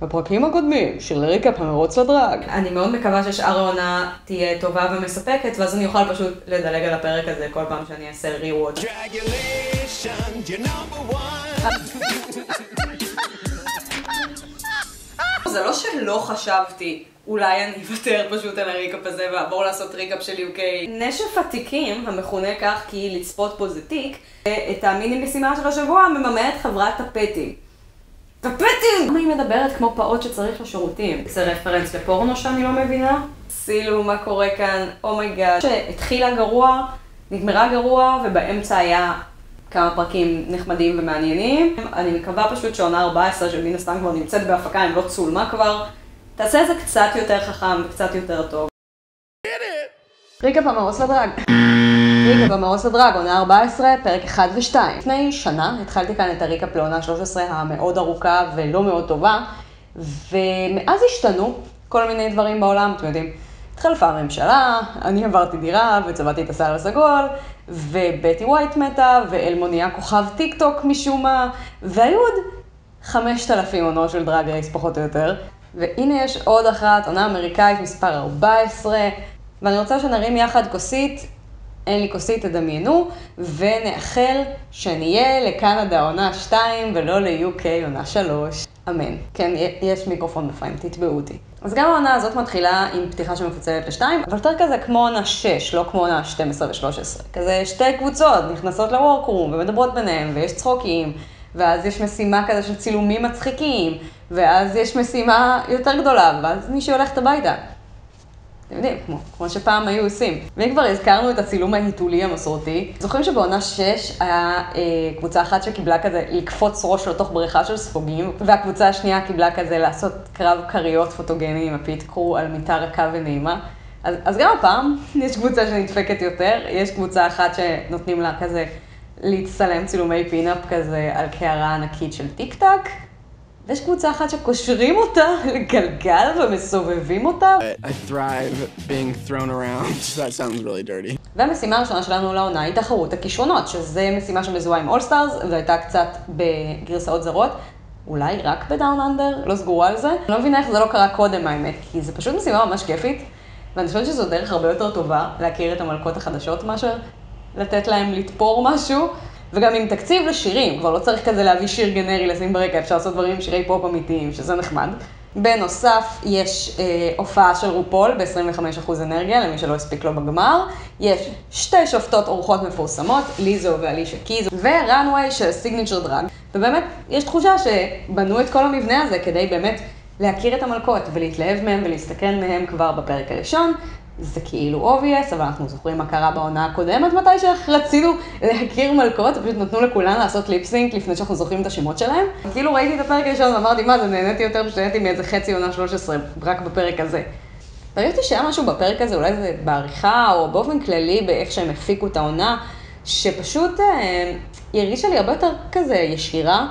בפרקים הקודמים של ריקאפ המרוץ לדרג. אני מאוד מקווה ששאר העונה תהיה טובה ומספקת, ואז אני אוכל פשוט לדלג על הפרק הזה כל פעם שאני אעשה ריוואץ'. זה לא שלא חשבתי, אולי אני אוותר פשוט על הריקאפ הזה ועבור לעשות ריקאפ של UK. נשף התיקים, המכונה כך כי לצפות פה זה תיק, את המיני משימה של השבוע מממנת חברת טפטים. טפטים! למה היא מדברת כמו פעוט שצריך לשירותים? זה רפרנס לפורנו שאני לא מבינה? סילו, מה קורה כאן? אומייגאד. שהתחילה גרוע, נגמרה גרוע, ובאמצע היה כמה פרקים נחמדים ומעניינים. אני מקווה פשוט שעונה 14 של מן הסתם כבר נמצאת בהפקה, אם לא צולמה כבר. תעשה את זה קצת יותר חכם וקצת יותר טוב. ריקאפ המרוץ לדרג. ריקאפ המרוץ לדרג, עונה 14, פרק 1 ו-2. לפני שנה התחלתי כאן את הריקאפ לעונה 13 המאוד ארוכה ולא מאוד טובה, ומאז השתנו כל מיני דברים בעולם, אתם יודעים. התחלפה הממשלה, אני עברתי דירה וצבעתי את השיער הסגול, ובטי ווייט מתה, ואלמוניה כוכב טיק טוק משום מה, והיו עוד 5,000 עונות של דרג רייס פחות או יותר. והנה יש עוד אחת, עונה אמריקאית מספר 14, ואני רוצה שנרים יחד כוסית, אין לי כוסית, תדמיינו, ונאחל שנהיה לקנדה עונה 2 ולא ל-UK עונה 3. אמן. כן, יש מיקרופון בפעמים, תתבעו אותי. אז גם העונה הזאת מתחילה עם פתיחה שמפוצלת ל-2, אבל יותר כזה כמו עונה 6, לא כמו עונה 12 ו-13. כזה שתי קבוצות נכנסות לוורקרום ומדברות ביניהם, ויש צחוקים, ואז יש משימה כזה של צילומים מצחיקים, ואז יש משימה יותר גדולה, ואז מישהו הולכת הביתה. אתם יודעים, כמו שפעם היו עושים. ואם כבר הזכרנו את הצילום ההיתולי המסורתי, זוכרים שבעונה 6 היה קבוצה אחת שקיבלה כזה לקפוץ ראש לתוך בריכה של ספוגים, והקבוצה השנייה קיבלה כזה לעשות קרב קריות פוטוגני עם הפיט קרו על מיטה רכה ונעימה. אז גם הפעם יש קבוצה שנדפקת יותר, יש קבוצה אחת שנותנים לה כזה להצטלם צילומי פינאפ כזה על קערה ענקית של טיק טק, ויש קבוצה אחת שקושרים אותה לגלגל ומסובבים אותה. I thrive being thrown around. That sounds really dirty. והמשימה הראשונה שלנו לעונה היא תחרות הכישרונות, שזה משימה שמזוהה עם אולסטארס, והייתה קצת בגרסאות זרות, אולי רק בדאון אנדר, לא סגורה על זה. אני לא מבינה איך זה לא קרה קודם האמת, כי זה פשוט משימה ממש כיפית, ואני חושבת שזו דרך הרבה יותר טובה להכיר את המלכות החדשות מאשר לתת להם לתפור משהו. וגם עם תקציב לשירים, כבר לא צריך כזה להביא שיר גנרי לשים ברקע, אפשר לעשות דברים עם שירי פופ אמיתיים, שזה נחמד. בנוסף, יש הופעה של רופול ב-25% אנרגיה, למי שלא הספיק לו בגמר. יש שתי שופטות אורחות מפורסמות, ליזו ואלישה קיז, ורנווי של סיגניצ'ר דרג. ובאמת, יש תחושה שבנו את כל המבנה הזה כדי באמת להכיר את המלכות ולהתלהב מהם ולהסתכן מהם כבר בפרק הראשון. זה כאילו obvious, אבל אנחנו זוכרים מה קרה בעונה הקודמת, מתי שרצינו להכיר מלכות, פשוט נתנו לכולן לעשות ליפסינק לפני שאנחנו זוכרים את השמות שלהם. כאילו ראיתי את הפרק הראשון ואמרתי, מה זה, נהניתי יותר שנהניתי מאיזה חצי עונה 13, רק בפרק הזה. והראיתי שהיה משהו בפרק הזה, אולי זה בעריכה או באופן כללי באיך שהם הפיקו את העונה, שפשוט הרגישה לי הרבה יותר כזה ישירה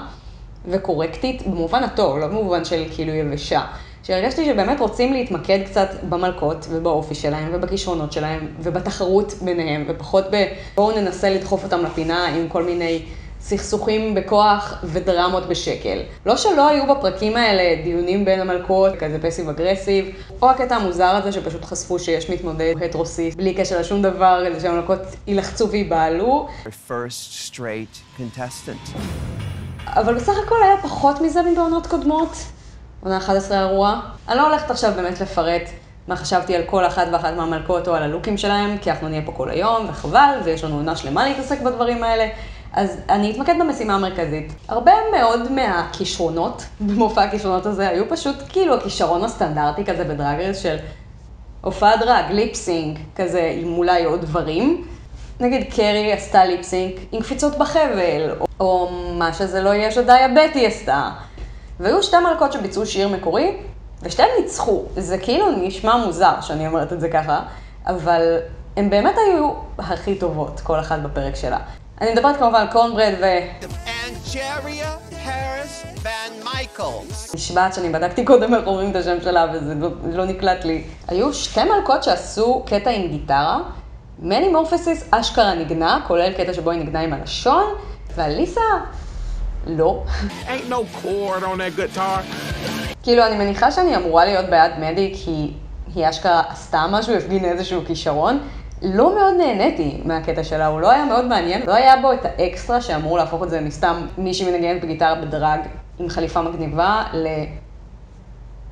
וקורקטית, במובן הטוב, לא במובן של כאילו יבשה. שהרגשתי שבאמת רוצים להתמקד קצת במלכות ובאופי שלהם ובכישרונות שלהם ובתחרות ביניהם, ופחות בואו ננסה לדחוף אותם לפינה עם כל מיני סכסוכים בכוח ודרמות בשקל. לא שלא היו בפרקים האלה דיונים בין המלכות, כזה פסיב אגרסיב, או הקטע המוזר הזה שפשוט חשפו שיש מתמודד הטרוסיסט, בלי קשר לשום דבר, כזה שהמלכות ילחצו ויבעלו. First straight contestant. אבל בסך הכל היה פחות מזה מבעונות קודמות. עונה 11 אירוע. אני לא הולכת עכשיו באמת לפרט מה חשבתי על כל אחת ואחת מהמלכות או על הלוקים שלהם, כי אנחנו נהיה פה כל היום וחבל, ויש לנו עונה שלמה להתעסק בדברים האלה. אז אני אתמקד במשימה המרכזית. הרבה מאוד מהכישרונות במופע הכישרונות הזה היו פשוט כאילו הכישרון הסטנדרטי כזה בדרג רייס של הופעה דרג, ליפסינג, כזה עם אולי עוד דברים. נגיד קרי עשתה ליפסינג עם קפיצות בחבל, או מה שזה לא יהיה שדיה בטי עשתה. והיו שתי מלכות שביצעו שיר מקורי, ושתיהם ניצחו. זה כאילו נשמע מוזר שאני אומרת את זה ככה, אבל הם באמת היו הכי טובות, כל אחת בפרק שלה. אני מדברת כמובן על קורנברד אנג'ריה האריס ון מייקלס. נשבעת שאני בדקתי קודם איך אומרים את השם שלה וזה לא נקלט לי. היו שתי מלכות שעשו קטע עם גיטרה, מני מורפסיס אשכרה נגנה, כולל קטע שבו היא נגנה עם הלשון, ואליסה לא. Ain't no chord on that guitar. כאילו, אני מניחה שאני אמורה להיות בעד מדי, כי היא אשכרה עשתה משהו, הפגין איזשהו כישרון. לא מאוד נהניתי מהקטע שלה, הוא לא היה מאוד מעניין. לא היה בו את האקסטרה שאמור להפוך את זה מסתם מישהי מנגנת בגיטרה בדרג עם חליפה מגניבה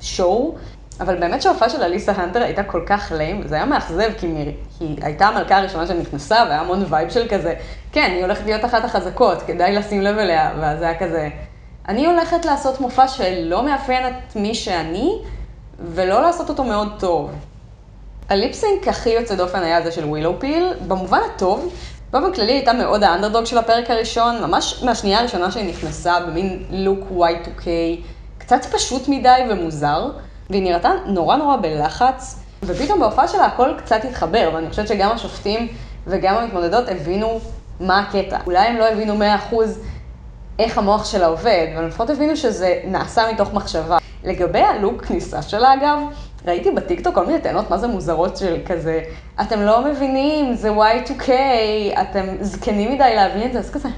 לשואו. אבל באמת שההופעה של אליסה הנטר הייתה כל כך ליים, זה היה מאכזב, כי היא הייתה המלכה הראשונה שנכנסה, והיה המון וייב של כזה, כן, היא הולכת להיות אחת החזקות, כדאי לשים לב אליה, וזה היה כזה, אני הולכת לעשות מופע שלא מאפיין את מי שאני, ולא לעשות אותו מאוד טוב. הליפסינק הכי יוצא דופן היה זה של ווילו פיל, במובן הטוב, באופן כללי הייתה מאוד האנדרדוג של הפרק הראשון, ממש מהשנייה הראשונה שהיא נכנסה במין לוק Y2K, קצת פשוט מדי ומוזר, והיא נראתה נורא בלחץ, ופתאום בהופעה שלה הכל קצת התחבר, ואני חושבת שגם השופטים וגם המתמודדות הבינו מה הקטע. אולי הם לא הבינו 100% איך המוח שלה עובד, אבל לפחות הבינו שזה נעשה מתוך מחשבה. לגבי הלוק כניסה שלה אגב, ראיתי בטיקטוק כל מיני טענות מה זה מוזרות של כזה, אתם לא מבינים, זה Y2K, אתם זקנים מדי להבין את זה, אז כזה.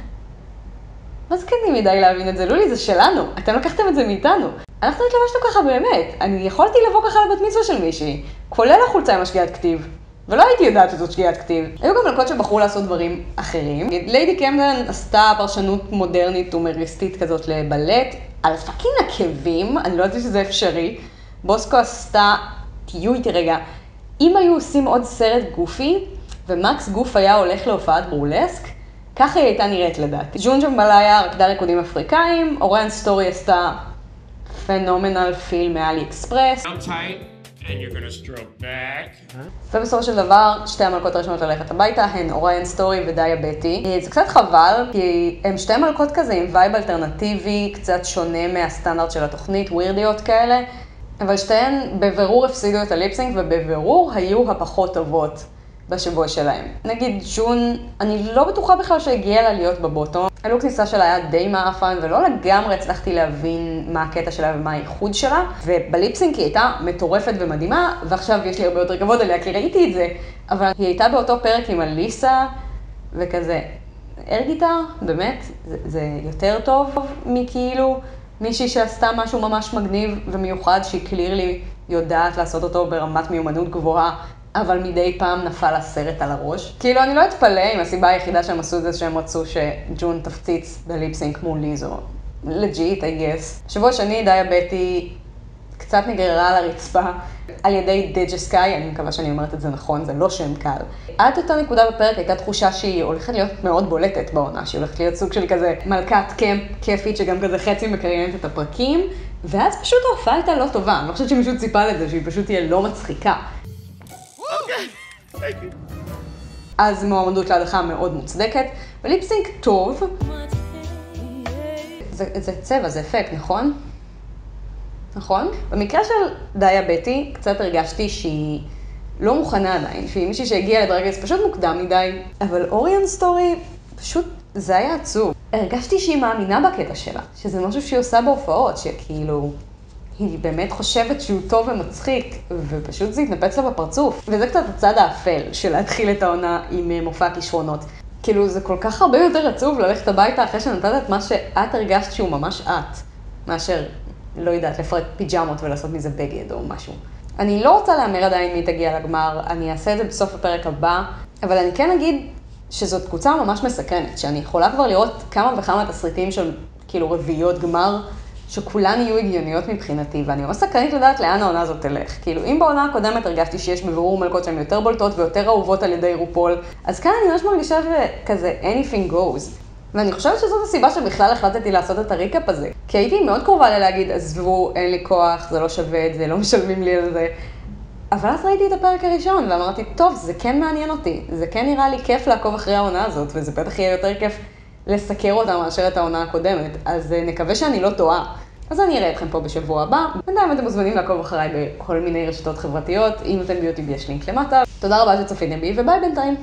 מה זקנים מדי להבין את זה? לולי, זה שלנו, אתם לקחתם את זה מאיתנו. אנחנו התלבשנו ככה באמת, אני יכולתי לבוא ככה לבת מצווה של מישהי, כולל החולצה עם השגיאת כתיב, ולא הייתי יודעת שזאת שגיאת כתיב. היו גם מלכות שבחרו לעשות דברים אחרים. ליידי קמדן עשתה פרשנות מודרנית ומריסטית כזאת לבלט, על פאקינג עקבים, אני לא יודעת שזה אפשרי. בוסקו עשתה, תהיו איתי רגע, אם היו עושים עוד סרט גופי, ומקס גוף היה הולך להופעת ברולסק, ככה היא הייתה נראית לדעתי. ג'ון ג'מבליה רקדה ריקודים אפריקאים, אוריאן סטורי עשתה פנומנל פיל מאלי אקספרס. ובסופו של דבר, שתי המלכות הראשונות ללכת הביתה, הן אוריאן סטורי ודיה בטי. זה קצת חבל, כי הן שתי מלכות כזה עם וייב אלטרנטיבי, קצת שונה מהסטנדרט של התוכנית, ווירדיות כאלה, אבל שתיהן בבירור הפסידו את הליפסינג, ובבירור היו הפחות טובות בשבוע שלהם. נגיד ג'ון, אני לא בטוחה בכלל שהגיעה לה להיות בבוטום. הלוק כניסה שלה היה די מאפן, ולא לגמרי הצלחתי להבין מה הקטע שלה ומה הייחוד שלה. ובליפסינג היא הייתה מטורפת ומדהימה, ועכשיו יש לי הרבה יותר כבוד עליה, כי ראיתי את זה. אבל היא הייתה באותו פרק עם אליסה, וכזה, אר גיטר, באמת, זה יותר טוב מכאילו מישהי שעשתה משהו ממש מגניב ומיוחד, שהיא קלירלי יודעת לעשות אותו ברמת מיומנות גבוהה, אבל מדי פעם נפל הסרט על הראש. כאילו, אני לא אתפלא אם הסיבה היחידה שהם עשו את זה שהם רצו שג'ון תפציץ בליפסינק מול ליזו. לג'יט, I guess. שבוע שני, דיה בטי קצת נגררה על הרצפה על ידי דג'ה סקאי, אני מקווה שאני אומרת את זה נכון, זה לא שם קל. עד אותה נקודה בפרק הייתה תחושה שהיא הולכת להיות מאוד בולטת בעונה, שהיא הולכת להיות סוג של כזה מלכת קמפ כיפית שגם כזה חצי מקריינת את הפרקים, ואז פשוט ההופעה הייתה לא טובה, אני לא חושבת שמישהו ציפה לזה, שהיא פשוט תהיה לא מצחיקה. אז מועמדות להדחה מאוד מוצדקת, וליפסינק טוב. זה צבע, זה אפקט, נכון? נכון? במקרה של דיה בטי, קצת הרגשתי שהיא לא מוכנה עדיין, שהיא מישהי שהגיעה לדרגס פשוט מוקדם מדי, אבל אוריאן סטורי פשוט זה היה עצוב. הרגשתי שהיא מאמינה בקטע שלה, שזה משהו שהיא עושה בהופעות, שכאילו היא באמת חושבת שהוא טוב ומצחיק, ופשוט זה התנפץ לה בפרצוף. וזה קצת הצד האפל של להתחיל את העונה עם מופע כישרונות. כאילו זה כל כך הרבה יותר עצוב ללכת הביתה אחרי שנתת את מה שאת הרגשת שהוא ממש את, מאשר, לא יודעת, לפרק פיג'מות ולעשות מזה בגד או משהו. אני לא רוצה להמר עדיין מי תגיע לגמר, אני אעשה את זה בסוף הפרק הבא, אבל אני כן אגיד שזאת קבוצה ממש מסקרנת, שאני יכולה כבר לראות כמה וכמה תסריטים של כאילו רביעיות גמר, שכולן יהיו הגיוניות מבחינתי, ואני ממש סקרנית לדעת לאן העונה הזאת תלך. כאילו, אם בעונה הקודמת הרגשתי שיש בבירור מלכות שהן יותר בולטות ויותר אהובות על ידי רופול, אז כאן אני ממש מרגישה שכזה anything goes. ואני חושבת שזאת הסיבה שבכלל החלטתי לעשות את הריקאפ הזה. כי הייתי מאוד קרובה להגיד, עזבו, אין לי כוח, זה לא שווה את זה, לא משלמים לי על זה. אבל אז ראיתי את הפרק הראשון ואמרתי, טוב, זה כן מעניין אותי, זה כן נראה לי כיף לעקוב אחרי העונה הזאת, וזה בטח יהיה יותר כיף לסקר אותה מאשר את העונה הקודמת. אז נקווה שאני לא טועה. אז אני אראה אתכם פה בשבוע הבא. בינתיים אתם מוזמנים לעקוב אחריי בכל מיני רשתות חברתיות. אם אתם ביוטיוב יש לינק למטה. תודה רבה שצפיתם בי וביי בינתיים.